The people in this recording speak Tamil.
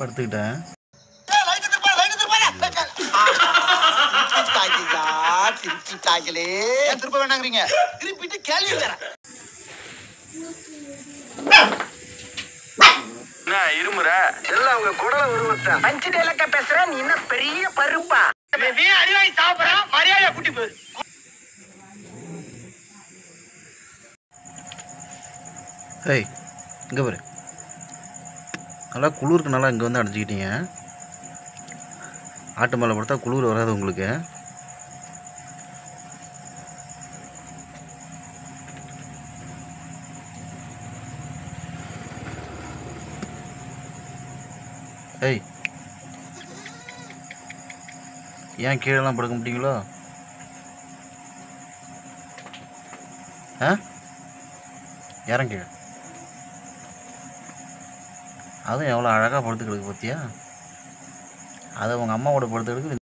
படுத்துக்கிட்டேன். திருப்ப வேணாங்கிறீங்க. திருப்பிட்டு கேள்வி வேற. இருமுற எல்லாம் அவங்க குடல உருவத்தை அஞ்சு இலக்க பேசுற நீ என்ன பெரிய பருப்பா அடிவாய் சாப்பிடறான் மரியாதை கூட்டி போயிரு. ஏய் இங்கே பாரு, நல்லா குளிருக்கு நல்லா இங்கே வந்து அடைஞ்சிக்கிட்டீங்க. ஆட்டு மேலே படுத்தா குளிர் வராது உங்களுக்கு. ஏய் ஏன் கீழெல்லாம் படுக்க மாட்டீங்களோ? இறங்க கீழே. அதுவும் எவ்வளோ அழகாக படுத்துக்கிடுக்கு பார்த்தியா? அதை உங்கள் அம்மாவோட படுத்துக்கிடுக்கு